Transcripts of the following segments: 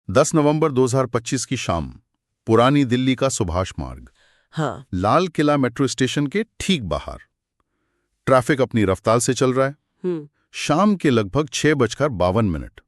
10 नवंबर 2025 की शाम, पुरानी दिल्ली का सुभाष मार्ग, हाँ। लाल किला मेट्रो स्टेशन के ठीक बाहर। ट्रैफिक अपनी रफ्तार से चल रहा है। शाम के लगभग 6:52।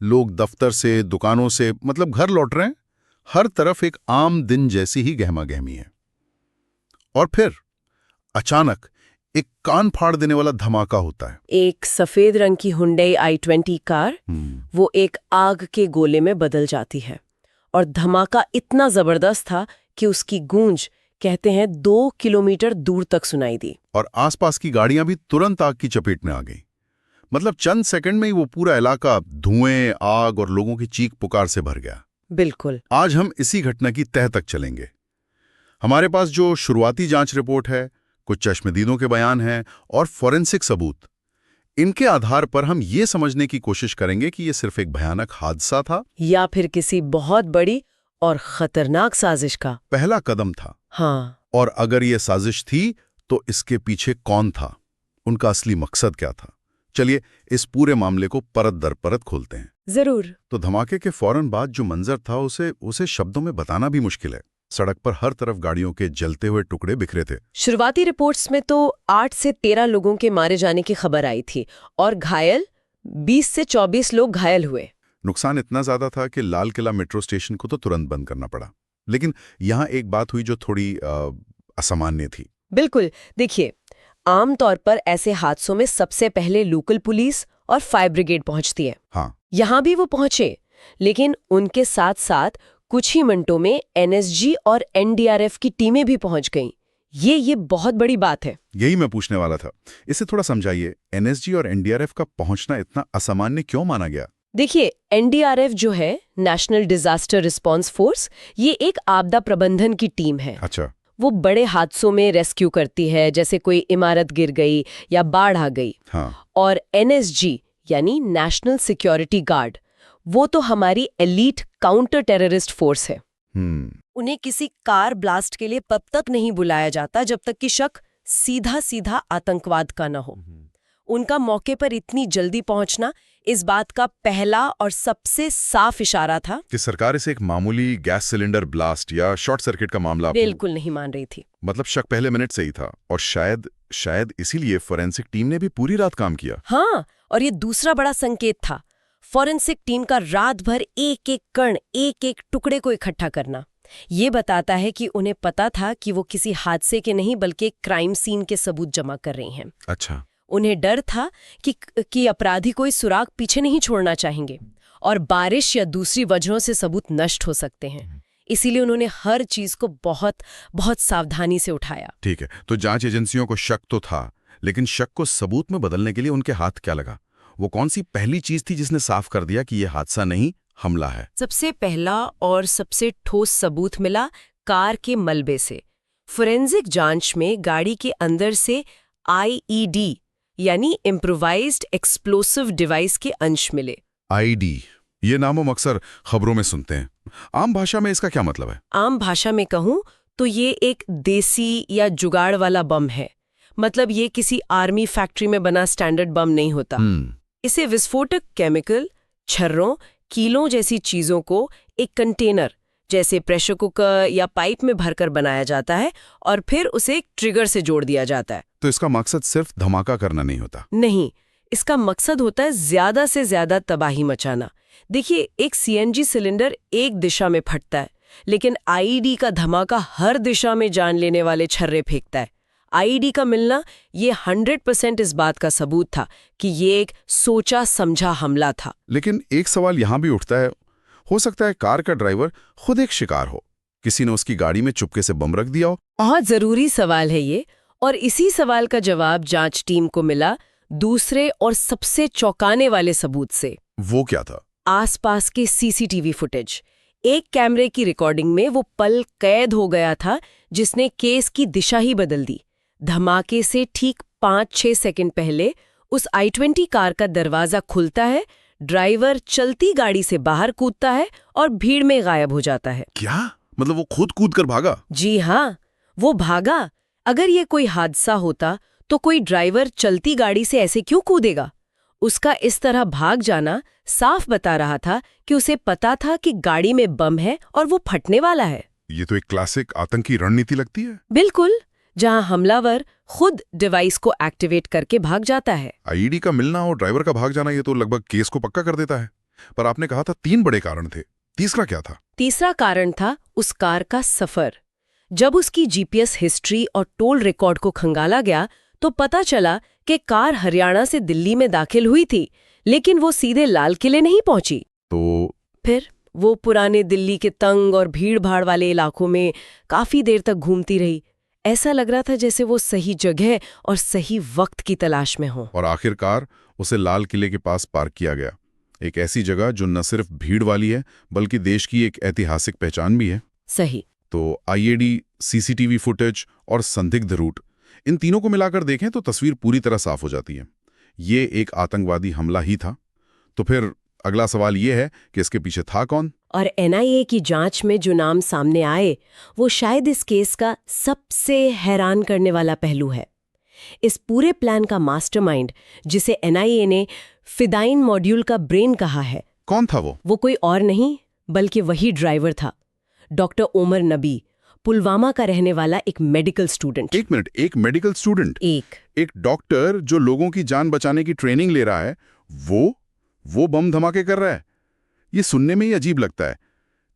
लोग दफ्तर से, दुकानों से, मतलब घर लौट रहे हैं। हर तरफ एक आम दिन जैसी ही गहमा गहमी है। और फिर अचानक एक कान फाड़ देने वाला धमाका होता है। एक सफेद रंग की हुंडई i20 कार वो एक आग के गोले में बदल जाती है और धमाका इतना जबरदस्त था कि उसकी गूंज कहते हैं 2 किलोमीटर दूर तक सुनाई दी। और आसपास की गाड़ियां भी तुरंत आग की चपेट में आ गई। मतलब चंद सेकंड में ही वो पूरा इलाका धुएं, आग और लोगों की चीख पुकार से भर गया। बिल्कुल। आज हम इसी घटना की तह तक चलेंगे। हमारे पास जो शुरुआती जांच रिपोर्ट है, कुछ चश्मदीदों के बयान हैं और फॉरेंसिक सबूत, इनके आधार पर हम ये समझने की कोशिश करेंगे कि ये सिर्फ एक भयानक हादसा था या फिर किसी बहुत बड़ी और खतरनाक साजिश का पहला कदम था। हाँ। और अगर ये साजिश थी तो इसके पीछे कौन था, उनका असली मकसद क्या था। चलिए इस पूरे मामले को परत दर परत खोलते हैं। जरूर। तो धमाके के फौरन बाद जो मंजर था उसे शब्दों में बताना भी मुश्किल है। सड़क पर हर तरफ गाड़ियों के जलते हुए टुकड़े बिखरे थे। शुरुआती रिपोर्ट्स में तो 8 से 13 लोगों के मारे जाने की खबर आई थी और घायल 20 से 24 लोग घायल हुए। नुकसान इतना ज्यादा था कि लाल किला मेट्रो स्टेशन को तो तुरंत बंद करना पड़ा। लेकिन यहाँ एक बात हुई जो थोड़ी असामान्य थी। बिल्कुल। देखिए, आमतौर पर ऐसे हादसों में सबसे पहले लोकल पुलिस और फायर ब्रिगेड पहुंचती है। हाँ। यहाँ भी वो पहुंचे, लेकिन उनके साथ साथ कुछ ही मिनटों में एनएसजी और एनडीआरएफ की टीमें भी पहुंच गईं। ये बहुत बड़ी बात है। यही मैं पूछने वाला था। इसे थोड़ा समझाइए, एनएसजी और एनडीआरएफ का पहुंचना इतना असामान्य क्यों माना गया? देखिए, एनडीआरएफ जो है, नेशनल डिजास्टर रिस्पांस फोर्स, ये एक आपदा प्रबंधन की टीम है। अच्छा। वो बड़े हादसों में रेस्क्यू करती है, जैसे कोई इमारत गिर गई या बाढ़ आ गई। हाँ। और एनएसजी यानी नेशनल सिक्योरिटी गार्ड, वो तो हमारी एलीट काउंटर टेररिस्ट फोर्स है। उन्हें किसी कार ब्लास्ट के लिए तब तक नहीं बुलाया जाता जब तक कि शक सीधा सीधा आतंकवाद का न हो। उनका मौके पर इतनी जल्दी पहुंचना इस बात का पहला और सबसे साफ इशारा था कि सरकार इसे एक मामूली गैस सिलेंडर ब्लास्ट या शॉर्ट सर्किट का मामला बिल्कुल नहीं मान रही थी। मतलब शक पहले मिनट से ही था। और शायद इसीलिए फोरेंसिक टीम ने भी पूरी रात काम किया। हाँ, और ये दूसरा बड़ा संकेत था। फॉरेंसिक टीम का रात भर एक एक कण, एक एक टुकड़े को इकट्ठा करना, ये बताता है कि उन्हें पता था कि वो किसी हादसे के नहीं बल्कि क्राइम सीन के सबूत जमा कर रही हैं। अच्छा। उन्हें डर था कि अपराधी कोई सुराग पीछे नहीं छोड़ना चाहेंगे और बारिश या दूसरी वजहों से सबूत नष्ट हो सकते हैं। इसीलिए उन्होंने हर चीज को बहुत बहुत सावधानी से उठाया। ठीक है, तो जांच एजेंसियों को शक तो था, लेकिन शक को सबूत में बदलने के लिए उनके हाथ क्या लगा? वो कौन सी पहली चीज थी जिसने साफ कर दिया कि यह हादसा नहीं, हमला है? सबसे पहला और सबसे ठोस सबूत मिला कार के मलबे से। फोरेंसिक जांच में गाड़ी के अंदर से IED यानी इम्प्रोवाइज्ड एक्सप्लोसिव डिवाइस के अंश मिले। ID, ये नाम हम अक्सर खबरों में सुनते हैं। आम भाषा में इसका क्या मतलब है? आम भाषा में कहूं तो ये एक देसी या जुगाड़ वाला बम है। मतलब ये किसी आर्मी फैक्ट्री में बना स्टैंडर्ड बम नहीं होता। इसे विस्फोटक केमिकल, छर्रों, कीलों जैसी चीजों को एक कंटेनर जैसे प्रेशर कुकर या पाइप में भरकर बनाया जाता है और फिर उसे एक ट्रिगर से जोड़ दिया जाता है। तो इसका मकसद सिर्फ धमाका करना नहीं होता? नहीं, इसका मकसद होता है ज्यादा से ज्यादा तबाही मचाना। देखिए, एक CNG सिलेंडर एक दिशा में फटता है, लेकिन IED का धमाका हर दिशा में जान लेने वाले छर्रे फेंकता है। IED का मिलना ये 100% इस बात का सबूत था कि ये एक सोचा समझा हमला था। लेकिन एक सवाल यहाँ भी उठता है, हो सकता है कार का ड्राइवर खुद एक शिकार हो, किसी ने उसकी गाड़ी में चुपके से बम रख दिया हो। बहुत जरूरी सवाल है ये, और इसी सवाल का जवाब जांच टीम को मिला दूसरे और सबसे चौंकाने वाले सबूत से। वो क्या था? आसपास के CCTV फुटेज। एक कैमरे की रिकॉर्डिंग में वो पल कैद हो गया था जिसने केस की दिशा ही बदल दी। धमाके से ठीक 5-6 सेकंड पहले उस I20 कार का दरवाजा खुलता है, ड्राइवर चलती गाड़ी से बाहर कूदता है और भीड़ में गायब हो जाता है। क्या मतलब वो खुद कूद कर भागा? जी हाँ, वो भागा। अगर ये कोई हादसा होता तो कोई ड्राइवर चलती गाड़ी से ऐसे क्यों कूदेगा? उसका इस तरह भाग जाना साफ बता रहा था कि उसे पता था कि गाड़ी में बम है और वो फटने वाला है। ये तो एक क्लासिक आतंकी रणनीति लगती है। बिल्कुल, जहां हमलावर खुद डिवाइस को एक्टिवेट करके भाग जाता है। आईईडी का मिलना और ड्राइवर का भाग जाना ये तो लगभग केस को पक्का कर देता है। पर आपने कहा था 3 बड़े कारण थे, तीसरा क्या था? तीसरा कारण था उस कार का सफर। जब उसकी जीपीएस हिस्ट्री और टोल रिकॉर्ड को खंगाला गया तो पता चला कि कार हरियाणा से दिल्ली में दाखिल हुई थी, लेकिन वो सीधे लाल किले नहीं पहुंची। तो फिर वो पुराने दिल्ली के तंग और भीड़-भाड़ वाले इलाकों में काफी देर तक घूमती रही। ऐसा लग रहा था जैसे वो सही जगह और सही वक्त की तलाश में हो। और आखिरकार उसे लाल किले के पास पार्क किया गया, एक ऐसी जगह जो न सिर्फ भीड़ वाली है बल्कि देश की एक ऐतिहासिक पहचान भी है। सही। तो आईईडी, सीसीटीवी फुटेज और संदिग्ध रूट, इन तीनों को मिलाकर देखें तो तस्वीर पूरी तरह साफ हो जाती है। ये एक आतंकवादी हमला ही था। तो फिर अगला सवाल ये है कि इसके पीछे था कौन? और एनआईए की जांच में जो नाम सामने आए वो शायद इस केस का सबसे हैरान करने वाला पहलू है। इस पूरे प्लान का मास्टरमाइंड, जिसे एनआईए ने फिदाइन मॉड्यूल का ब्रेन कहा है, कौन था वो? वो कोई और नहीं बल्कि वही ड्राइवर था, डॉक्टर ओमर नबी, पुलवामा का रहने वाला एक मेडिकल स्टूडेंट। एक मिनट, एक मेडिकल स्टूडेंट? एक डॉक्टर जो लोगों की जान बचाने की ट्रेनिंग ले रहा है, वो बम धमाके कर रहा है? ये सुनने में ही अजीब लगता है।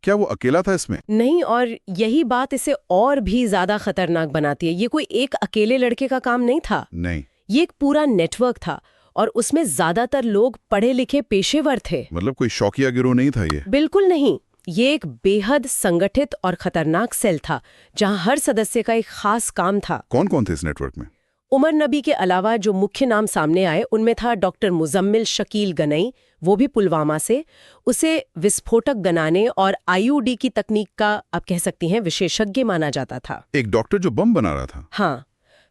क्या वो अकेला था इसमें? नहीं, और यही बात इसे और भी ज्यादा खतरनाक बनाती है। ये कोई एक अकेले लड़के का काम नहीं था। नहीं, ये एक पूरा नेटवर्क था और उसमें ज्यादातर लोग पढ़े लिखे पेशेवर थे। मतलब कोई शौकिया गिरोह नहीं था ये? बिल्कुल नहीं। ये एक बेहद संगठित और खतरनाक सेल था जहां हर सदस्य का एक खास काम था। कौन कौन थे इस नेटवर्क में? उमर नबी के अलावा जो मुख्य नाम सामने आए उनमें था डॉक्टर मुजम्मिल शकील गनई, वो भी पुलवामा से। उसे विस्फोटक बनाने और आईईडी की तकनीक का, आप कह सकती हैं, विशेषज्ञ माना जाता था। एक डॉक्टर जो बम बना रहा था? हाँ।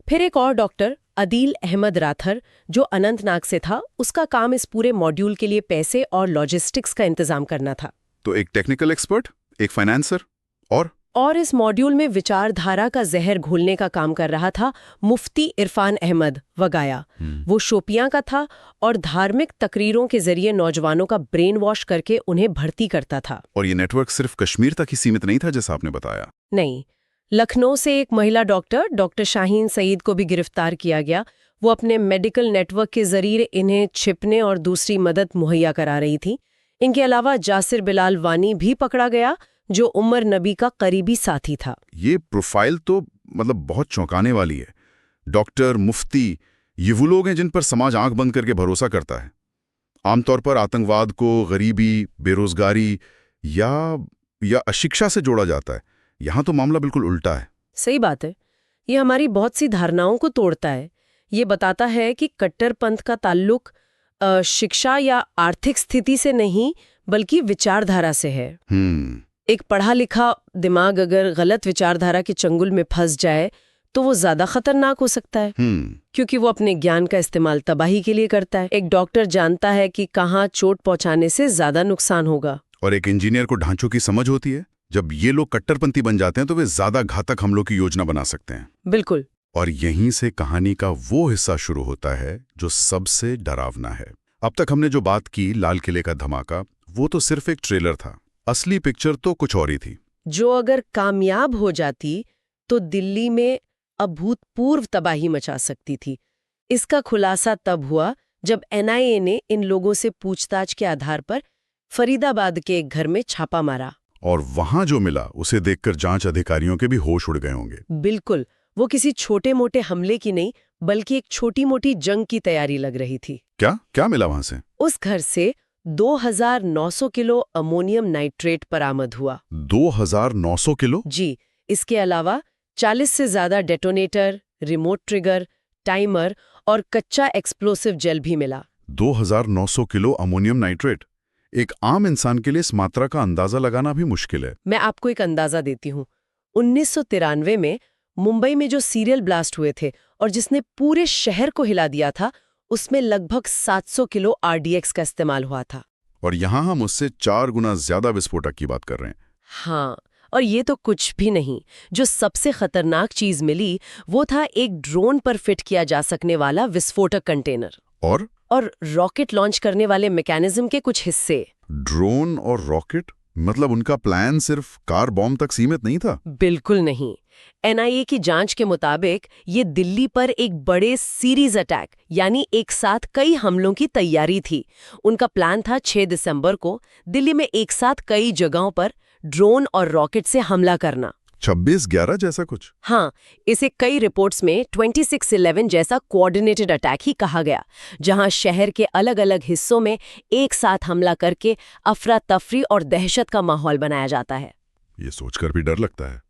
फिर एक और डॉक्टर अदील अहमद राथर जो अनंतनाग से था। उसका काम इस पूरे मॉड्यूल के लिए पैसे और लॉजिस्टिक्स का इंतजाम करना था। तो एक टेक्निकल एक्सपर्ट, एक फाइनेंसर और इस मॉड्यूल में विचारधारा का जहर घोलने का काम कर रहा था मुफ्ती इरफान अहमद वगाया। वो शोपियां का था और धार्मिक तकरीरों के जरिए नौजवानों का ब्रेन वॉश करके उन्हें भर्ती करता था। और ये नेटवर्क सिर्फ कश्मीर तक ही सीमित नहीं था जैसा आपने बताया? नहीं, लखनऊ से एक महिला डॉक्टर शाहीन सईद को भी गिरफ्तार किया गया। वो अपने मेडिकल नेटवर्क के जरिए इन्हें छिपने और दूसरी मदद मुहैया करा रही थी। इनके अलावा जासिर बिलाल वानी भी पकड़ा गया जो उमर नबी का करीबी साथी था। ये प्रोफाइल तो मतलब बहुत चौंकाने वाली है। डॉक्टर, मुफ्ती, ये वो लोग हैं जिन पर समाज आंख बंद करके भरोसा करता है। आमतौर पर आतंकवाद को गरीबी, बेरोजगारी या अशिक्षा से जोड़ा जाता है। यहाँ तो मामला बिल्कुल उल्टा है। सही बात है। ये हमारी बहुत सी धारणाओं को तोड़ता है। ये बताता है कि कट्टरपंथ का ताल्लुक शिक्षा या आर्थिक स्थिति से नहीं बल्कि विचारधारा से है। एक पढ़ा लिखा दिमाग अगर गलत विचारधारा के चंगुल में फंस जाए तो वो ज्यादा खतरनाक हो सकता है, क्योंकि वो अपने ज्ञान का इस्तेमाल तबाही के लिए करता है। एक डॉक्टर जानता है कि कहाँ चोट पहुंचाने से ज्यादा नुकसान होगा। और एक इंजीनियर को ढांचों की समझ होती है। जब ये लोग कट्टरपंथी बन जाते हैं तो वे ज्यादा घातक हमलों की योजना बना सकते हैं। बिल्कुल। और यहीं से कहानी का वो हिस्सा शुरू होता है जो सबसे डरावना है। अब तक हमने जो बात की लाल किले का धमाका, वो तो सिर्फ एक ट्रेलर था। असली पिक्चर तो कुछ और ही थी, जो अगर कामयाब हो जाती तो दिल्ली में अभूतपूर्व तबाही मचा सकती थी। इसका खुलासा तब हुआ जब एनआईए ने इन लोगों से पूछताछ के आधार पर फरीदाबाद के एक घर में छापा मारा। और वहां जो मिला उसे देखकर जांच अधिकारियों के भी होश उड़ गए होंगे। बिल्कुल। वो किसी छोटे मोटे हमले की नहीं बल्कि एक छोटी मोटी जंग की तैयारी लग रही थी। क्या मिला वहां से? उस घर से 2900 किलो अमोनियम नाइट्रेट बरामद हुआ। 2900 किलो? जी। इसके अलावा 40 से ज्यादा डेटोनेटर, रिमोट ट्रिगर, टाइमर और कच्चा एक्सप्लोसिव जेल भी मिला। 2900 किलो अमोनियम नाइट्रेट। एक आम इंसान के लिए इस मात्रा का अंदाजा लगाना भी मुश्किल है। मैं आपको एक अंदाजा देती हूँ। 1993 में मुंबई में जो सीरियल ब्लास्ट हुए थे और जिसने पूरे शहर को हिला दिया था, उसमें लगभग 700 किलो आरडीएक्स का इस्तेमाल हुआ था। और यहाँ हम उससे 4 गुना ज्यादा विस्फोटक की बात कर रहे हैं। हाँ, और ये तो कुछ भी नहीं। जो सबसे खतरनाक चीज मिली वो था एक ड्रोन पर फिट किया जा सकने वाला विस्फोटक कंटेनर। और और रॉकेट लॉन्च करने वाले मैकेनिज्म के कुछ हिस्से। ड्रोन और रॉकेट, मतलब उनका प्लान सिर्फ कार बॉम्ब तक सीमित नहीं था? बिल्कुल नहीं। एनआईए की जांच के मुताबिक ये दिल्ली पर एक बड़े सीरीज अटैक यानी एक साथ कई हमलों की तैयारी थी। उनका प्लान था 6 दिसंबर को दिल्ली में एक साथ कई जगहों पर ड्रोन और रॉकेट से हमला करना। 26/11 जैसा कुछ? हाँ, इसे कई रिपोर्ट्स में 26/11 जैसा कोऑर्डिनेटेड अटैक ही कहा गया, जहां शहर के अलग अलग हिस्सों में एक साथ हमला करके अफरा तफरी और दहशत का माहौल बनाया जाता है। ये सोचकर भी डर लगता है।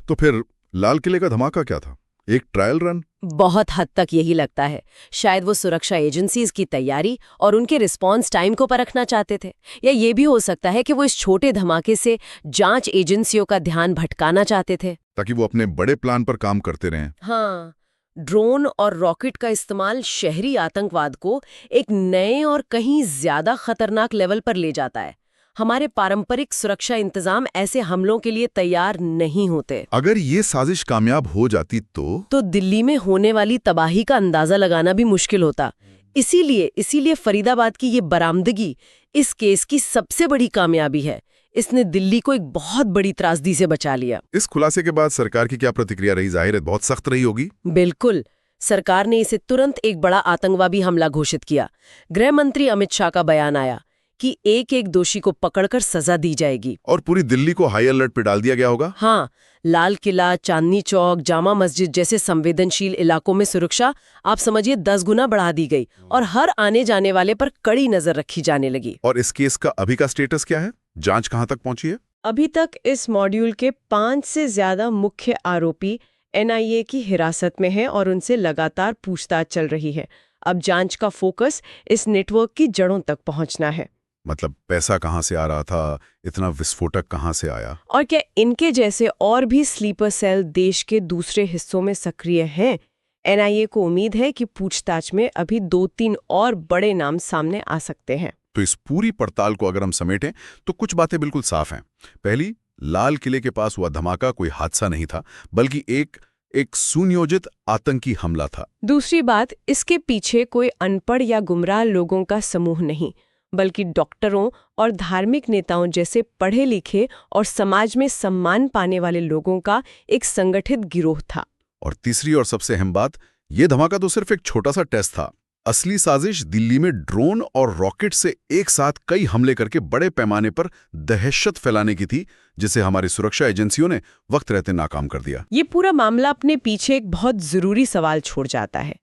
तो फिर लाल किले का धमाका क्या था? एक ट्रायल रन? बहुत हद तक यही लगता है। शायद वो सुरक्षा एजेंसीज की तैयारी और उनके रिस्पांस टाइम को परखना चाहते थे, या ये भी हो सकता है कि वो इस छोटे धमाके से जांच एजेंसियों का ध्यान भटकाना चाहते थे, ताकि वो अपने बड़े प्लान पर काम करते रहें। हाँ, ड्रोन और रॉकेट का इस्तेमाल शहरी आतंकवाद को एक नए और कहीं ज्यादा खतरनाक लेवल पर ले जाता है। हमारे पारंपरिक सुरक्षा इंतजाम ऐसे हमलों के लिए तैयार नहीं होते। अगर ये साजिश कामयाब हो जाती तो दिल्ली में होने वाली तबाही का अंदाजा लगाना भी मुश्किल होता। इसीलिए फरीदाबाद की ये बरामदगी इस केस की सबसे बड़ी कामयाबी है। इसने दिल्ली को एक बहुत बड़ी त्रासदी से बचा लिया। इस खुलासे के बाद सरकार की क्या प्रतिक्रिया रही? जाहिर है बहुत सख्त रही होगी। बिल्कुल, सरकार ने इसे तुरंत एक बड़ा आतंकवादी हमला घोषित किया। गृह मंत्री अमित शाह का बयान आया कि एक दोषी को पकड़कर सजा दी जाएगी। और पूरी दिल्ली को हाई अलर्ट पे डाल दिया गया होगा? हाँ, लाल किला, चांदनी चौक, जामा मस्जिद जैसे संवेदनशील इलाकों में सुरक्षा आप समझिए 10 गुना बढ़ा दी गई और हर आने जाने वाले पर कड़ी नजर रखी जाने लगी। और इस केस का अभी का स्टेटस क्या है? जांच कहां तक पहुंची है? अभी तक इस मॉड्यूल के 5 से ज्यादा मुख्य आरोपी एनआईए की हिरासत में हैं और उनसे लगातार पूछताछ चल रही है। अब जांच का फोकस इस नेटवर्क की जड़ों तक पहुंचना है। मतलब पैसा कहां से आ रहा था, इतना विस्फोटक कहां से आया, और क्या इनके जैसे और भी स्लीपर सेल देश के दूसरे हिस्सों में सक्रिय हैं? एनआईए को उम्मीद है कि पूछताछ में अभी 2-3 और बड़े नाम सामने आ सकते हैं। तो इस पूरी पड़ताल को अगर हम समेटें तो कुछ बातें बिल्कुल साफ हैं। पहली, लाल किले के पास हुआ धमाका कोई हादसा नहीं था, बल्कि एक सुनियोजित आतंकी हमला था। दूसरी बात, इसके पीछे कोई अनपढ़ या गुमराह लोगों का समूह नहीं, बल्कि डॉक्टरों और धार्मिक नेताओं जैसे पढ़े लिखे और समाज में सम्मान पाने वाले लोगों का एक संगठित गिरोह था। और तीसरी और सबसे अहम बात, ये धमाका तो सिर्फ एक छोटा सा टेस्ट था। असली साजिश दिल्ली में ड्रोन और रॉकेट से एक साथ कई हमले करके बड़े पैमाने पर दहशत फैलाने की थी, जिसे हमारी सुरक्षा एजेंसियों ने वक्त रहते नाकाम कर दिया। ये पूरा मामला अपने पीछे एक बहुत जरूरी सवाल छोड़ जाता है।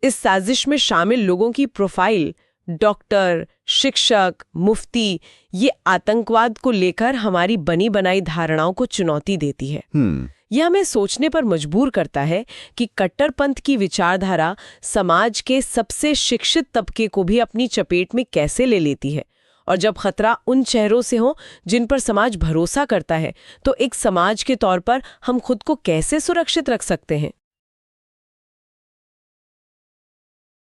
इस साजिश में शामिल लोगों की प्रोफाइल, डॉक्टर, शिक्षक, मुफ्ती, ये आतंकवाद को लेकर हमारी बनी बनाई धारणाओं को चुनौती देती है। यह हमें सोचने पर मजबूर करता है कि कट्टरपंथ की विचारधारा समाज के सबसे शिक्षित तबके को भी अपनी चपेट में कैसे ले लेती है। और जब खतरा उन चेहरों से हो जिन पर समाज भरोसा करता है, तो एक समाज के तौर पर हम खुद को कैसे सुरक्षित रख सकते हैं?